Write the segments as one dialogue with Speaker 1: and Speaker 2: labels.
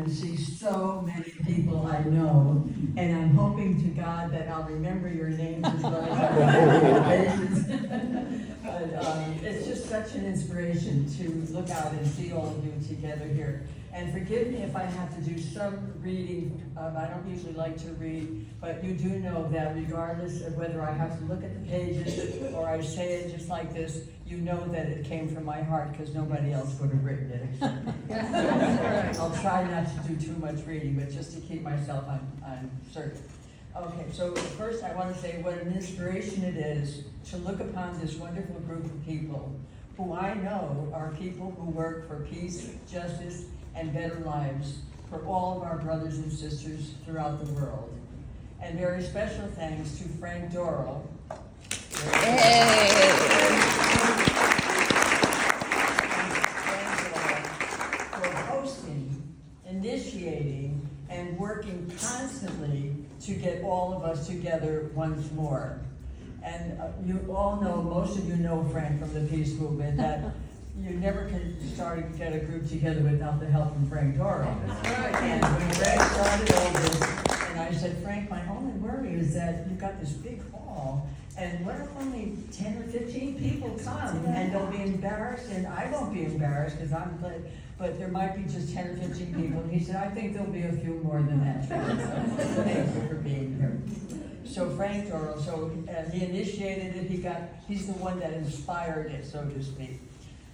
Speaker 1: and see so many people I know, and I'm hoping to God that I'll remember your names as well as I remember your faces. But it's just such an inspiration to look out and see all of you together here. And forgive me if I have to do some reading. I don't usually like to read, but you do know that regardless of whether I have to look at the pages or I say it just like this, you know that it came from my heart because nobody else would have written it except me. I'll try not to do too much reading, but just to keep myself on certain. Okay, so first I want to say what an inspiration it is to look upon this wonderful group of people who I know are people who work for peace, justice, and better lives for all of our brothers and sisters throughout the world. And very special thanks to Frank Dorrell. For hosting, initiating, and working constantly to get all of us together once more. And you all know, most of you know Frank from the Peace Movement, that you never can get a group together without the help from Frank Dorrell. And when Frank started all this, and I said, Frank, my only worry is that you've got this big hall, and what if only 10 or 15 people come, and they'll be embarrassed, and I won't be embarrassed, because I'm glad, but there might be just 10 or 15 people. And he said, I think there'll be a few more than that. So thank you for being here. So Frank Dorrell, he initiated it, he's the one that inspired it, so to speak.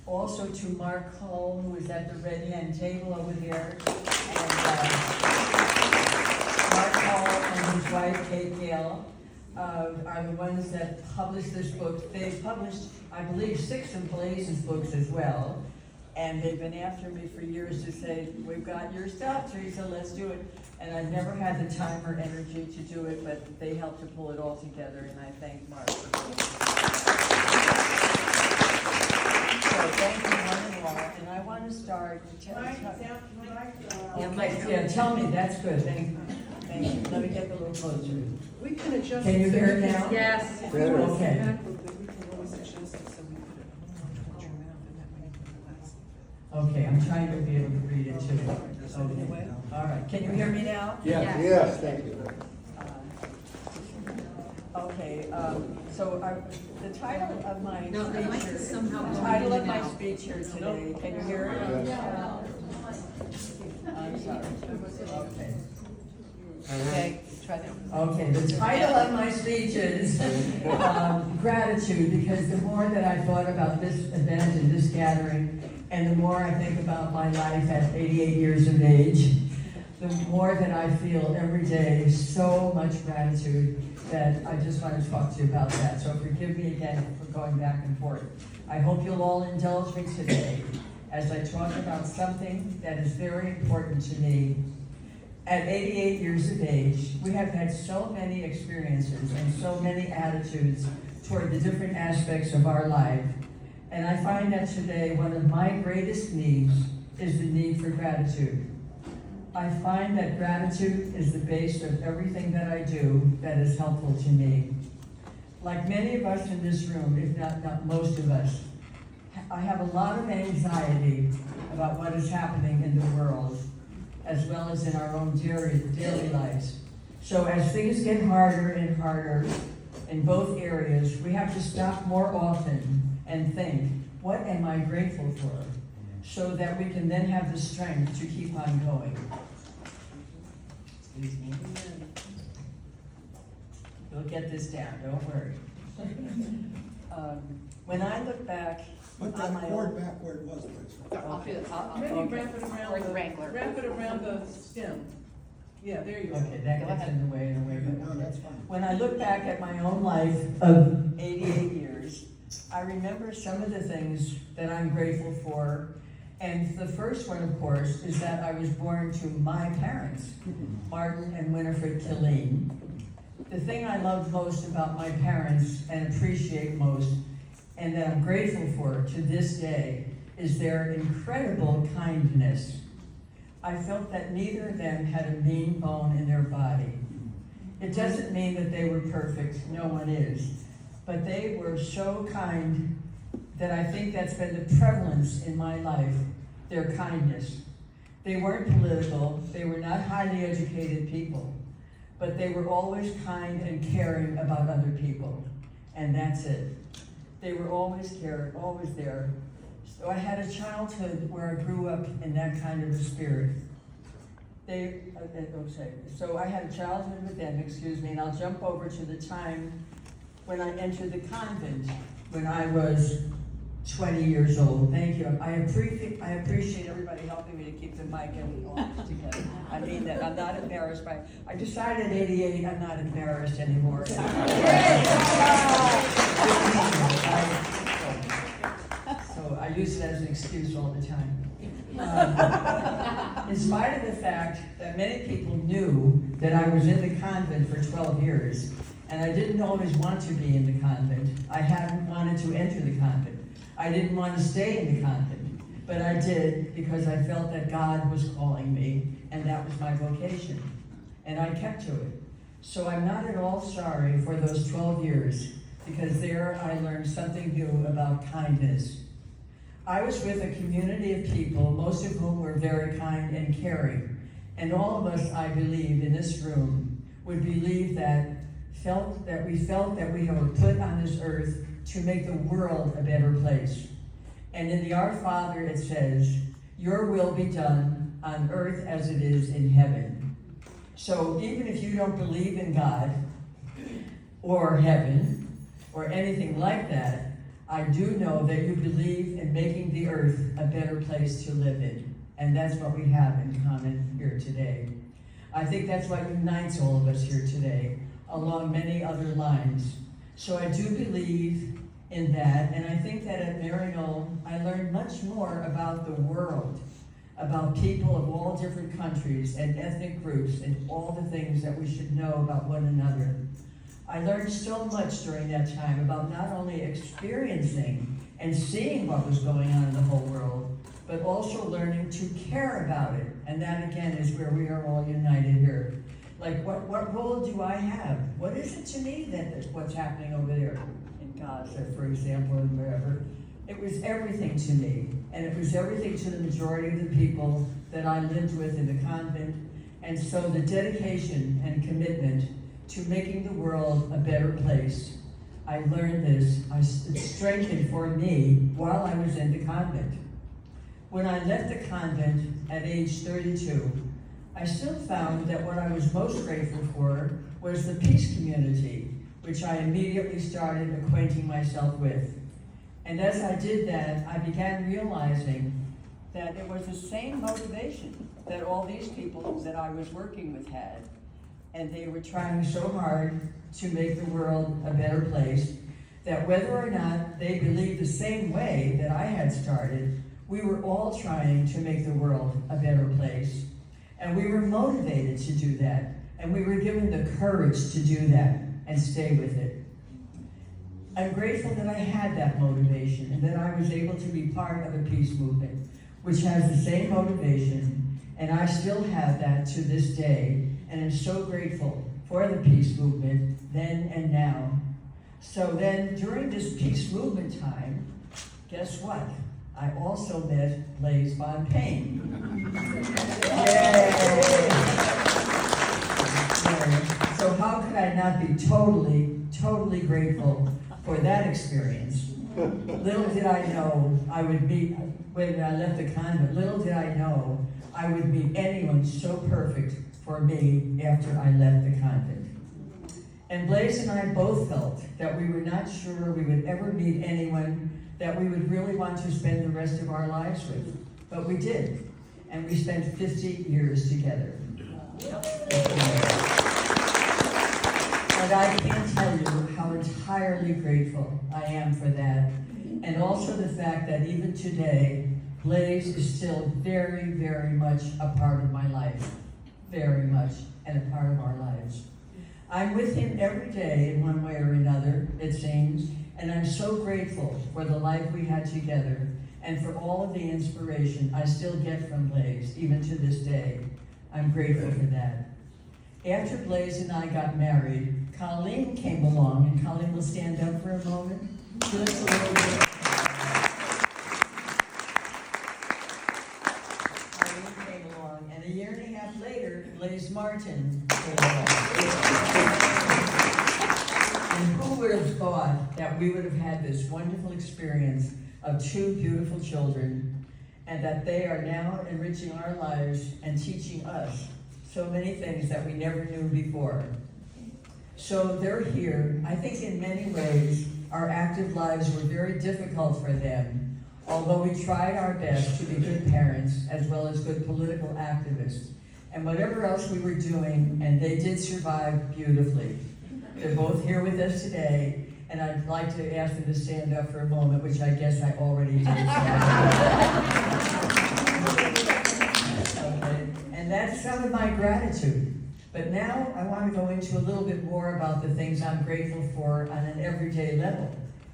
Speaker 1: Also to Mark Cole, who is at the red hand table over there. And Mark Cole and his wife, Kate Gale, are the ones that published this book. They've published, I believe, 6 of Blaze's books as well. And they've been after me for years to say, we've got your stuff, Theresa, let's do it. And I've never had the time or energy to do it, but they helped to pull it all together, and I thank Mark for doing it. So thank you one and all, and I want to start. Tell me, that's good, thank you. Thank you. Let me get a little closer.
Speaker 2: We can adjust.
Speaker 1: Can you hear it now?
Speaker 3: Yes.
Speaker 1: Okay. Okay, I'm trying to be able to read it too. Okay. All right, can you hear me now?
Speaker 4: Yes.
Speaker 5: Yes, thank you.
Speaker 1: Okay, so the title of my
Speaker 3: No, the mic is somehow
Speaker 1: the
Speaker 3: going
Speaker 1: title
Speaker 3: in
Speaker 1: of
Speaker 3: and
Speaker 1: my
Speaker 3: out.
Speaker 1: speech here today, can you hear it? I'm sorry. Okay.
Speaker 2: Okay, try that.
Speaker 1: Okay, the title of my speech is gratitude, because the more that I thought about this event and this gathering, and the more I think about my life at 88 years of age, the more that I feel every day so much gratitude that I just want to talk to you about that. So forgive me again for going back and forth. I hope you'll all indulge me today as I talk about something that is very important to me. At 88 years of age, we have had so many experiences and so many attitudes toward the different aspects of our life. And I find that today one of my greatest needs is the need for gratitude. I find that gratitude is the base of everything that I do that is helpful to me. Like many of us in this room, if not most of us, I have a lot of anxiety about what is happening in the world, as well as in our own daily lives. So as things get harder and harder in both areas, we have to stop more often and think, what am I grateful for? So that we can then have the strength to keep on going. Excuse me. You'll get this down, don't worry. When I look back
Speaker 4: Put
Speaker 1: on
Speaker 4: that
Speaker 1: my
Speaker 4: cord
Speaker 1: own...
Speaker 4: back where it was, please.
Speaker 2: Maybe wrap it around the stem. Yeah, there you go.
Speaker 1: Okay, that gets in the way in a way.
Speaker 4: No, that's fine.
Speaker 1: When I look back at my own life of 88 years, I remember some of the things that I'm grateful for. And the first one, of course, is that I was born to my parents, Martin and Winifred Killeen. The thing I love most about my parents and appreciate most, and that I'm grateful for to this day, is their incredible kindness. I felt that neither of them had a mean bone in their body. It doesn't mean that they were perfect, no one is, but they were so kind that I think that's been the prevalence in my life, their kindness. They weren't political, they were not highly educated people, but they were always kind and caring about other people, and that's it. They were always caring, always there. So I had a childhood where I grew up in that kind of a spirit. So I had a childhood with them, and I'll jump over to the time when I entered the convent when I was 20 years old. Thank you. I appreciate everybody helping me to keep the mic and all this together. I mean that. I'm not embarrassed by. I decided at 88 I'm not embarrassed anymore. So I use it as an excuse all the time. In spite of the fact that many people knew that I was in the convent for 12 years, and I didn't always want to be in the convent. I hadn't wanted to enter the convent. I didn't want to stay in the convent, but I did because I felt that God was calling me, and that was my vocation, and I kept to it. So I'm not at all sorry for those 12 years, because there I learned something new about kindness. I was with a community of people, most of whom were very kind and caring, and all of us, I believe, in this room would believe that we felt that we were put on this earth to make the world a better place. And in the Our Father it says, "Your will be done on earth as it is in heaven." So even if you don't believe in God or heaven or anything like that, I do know that you believe in making the earth a better place to live in. And that's what we have in common here today. I think that's what unites all of us here today, along many other lines. So I do believe in that, and I think that at Maryknoll, I learned much more about the world, about people of all different countries and ethnic groups, and all the things that we should know about one another. I learned so much during that time about not only experiencing and seeing what was going on in the whole world, but also learning to care about it. And that again is where we are all united here. Like, what role do I have? What is it to me that what's happening over there in Gaza, for example, and wherever? It was everything to me, and it was everything to the majority of the people that I lived with in the convent. And so the dedication and commitment to making the world a better place, I learned this, it strengthened for me while I was in the convent. When I left the convent at age 32, I still found that what I was most grateful for was the peace community, which I immediately started acquainting myself with. And as I did that, I began realizing that it was the same motivation that all these people that I was working with had. And they were trying so hard to make the world a better place, that whether or not they believed the same way that I had started, we were all trying to make the world a better place. And we were motivated to do that, and we were given the courage to do that and stay with it. I'm grateful that I had that motivation and that I was able to be part of a peace movement, which has the same motivation, and I still have that to this day. And I'm so grateful for the peace movement then and now. So then during this peace movement time, guess what? I also met Theresa Bonpane. Yay! So how could I not be totally grateful for that experience? Little did I know I would meet, when I left the convent, little did I know I would meet anyone so perfect for me after I left the convent. And Blaise and I both felt that we were not sure we would ever meet anyone that we would really want to spend the rest of our lives with. But we did. And we spent 50 years together. And I can't tell you how entirely grateful I am for that. And also the fact that even today, Blaise is still very, very much a part of my life. Very much, and a part of our lives. I'm with him every day in one way or another, it seems, and I'm so grateful for the life we had together and for all of the inspiration I still get from Blaise, even to this day. I'm grateful for that. After Blaise and I got married, Colleen came along, and Colleen will stand up for a moment. Just a little bit. Colleen came back later, Blaze Martin. And who would have thought that we would have had this wonderful experience of two beautiful children, and that they are now enriching our lives and teaching us so many things that we never knew before. So they're here. I think in many ways, our active lives were very difficult for them, although we tried our best to be good parents as well as good political activists. And whatever else we were doing, and they did survive beautifully. They're both here with us today, and I'd like to ask them to stand up for a moment, which I guess I already did. Okay. And that's some of my gratitude. But now I want to go into a little bit more about the things I'm grateful for on an everyday level.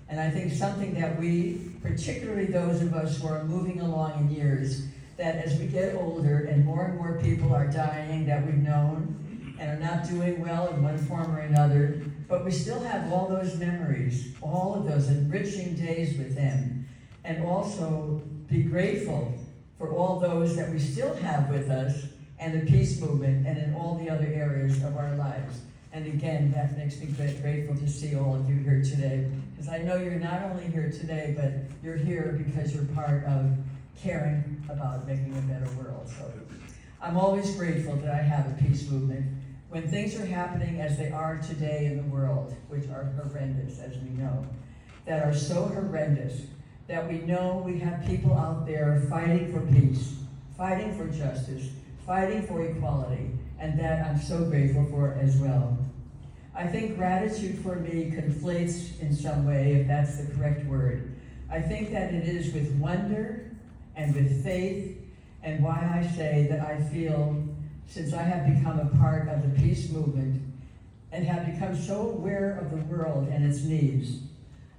Speaker 1: And I think something that we, particularly those of us who are moving along in years, that as we get older and more people are dying that we've known and are not doing well in one form or another, but we still have all those memories, all of those enriching days with them, and also be grateful for all those that we still have with us and the peace movement and in all the other areas of our lives. And again, that makes me grateful to see all of you here today, because I know you're not only here today, but you're here because you're part of caring about making a better world. So I'm always grateful that I have a peace movement. When things are happening as they are today in the world, which are horrendous, as we know, that are so horrendous, that we know we have people out there fighting for peace, fighting for justice, fighting for equality, and that I'm so grateful for as well. I think gratitude for me conflates in some way, if that's the correct word. I think that it is with wonder and with faith, and why I say that I feel, since I have become a part of the peace movement and have become so aware of the world and its needs,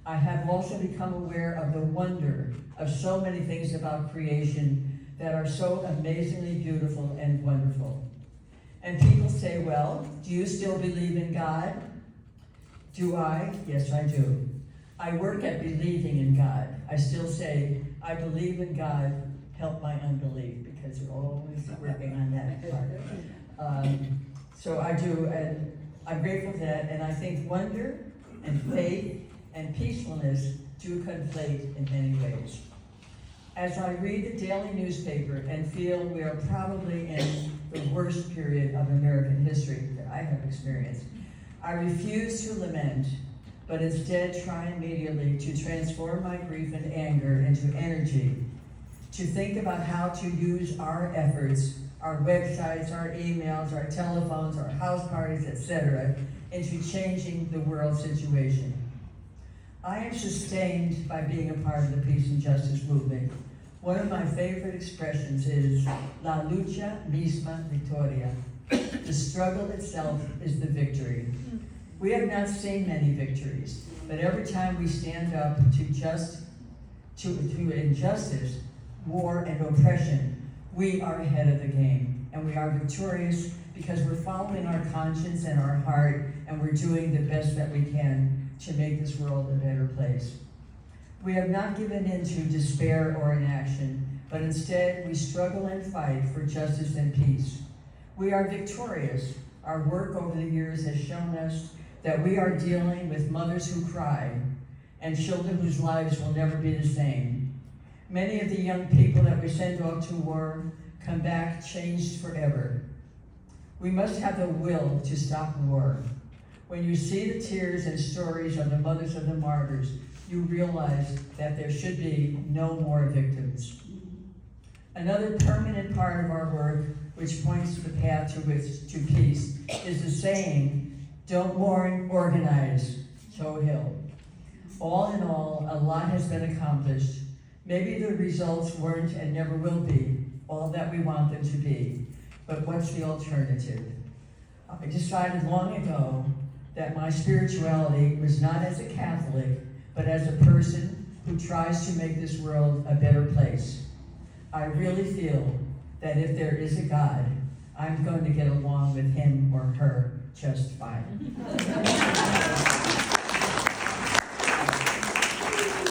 Speaker 1: I have also become aware of the wonder of so many things about creation that are so amazingly beautiful and wonderful. And people say, well, do you still believe in God? Do I? Yes, I do. I work at believing in God. I still say, I believe in God, help my unbelief, because you're always working on that part. So I do, and I'm grateful for that, and I think wonder and faith and peacefulness do conflate in many ways. As I read the daily newspaper and feel we are probably in the worst period of American history that I have experienced, I refuse to lament, but instead try immediately to transform my grief and anger into energy, to think about how to use our efforts, our websites, our emails, our telephones, our house parties, etc., into changing the world situation. I am sustained by being a part of the peace and justice movement. One of my favorite expressions is, la lucha misma victoria. The struggle itself is the victory. We have not seen many victories, but every time we stand up to injustice, war, and oppression, we are ahead of the game, and we are victorious because we're following our conscience and our heart, and we're doing the best that we can to make this world a better place. We have not given in to despair or inaction, but instead we struggle and fight for justice and peace. We are victorious. Our work over the years has shown us that we are dealing with mothers who cry and children whose lives will never be the same. Many of the young people that we send off to war come back changed forever. We must have the will to stop war. When you see the tears and stories of the mothers of the martyrs, you realize that there should be no more victims. Another permanent part of our work, which points to the path to peace, is the saying, don't mourn, organize, Joe Hill. All in all, a lot has been accomplished. Maybe the results weren't and never will be all that we want them to be, but what's the alternative? I decided long ago that my spirituality was not as a Catholic, but as a person who tries to make this world a better place. I really feel that if there is a God, I'm going to get along with him or her just fine.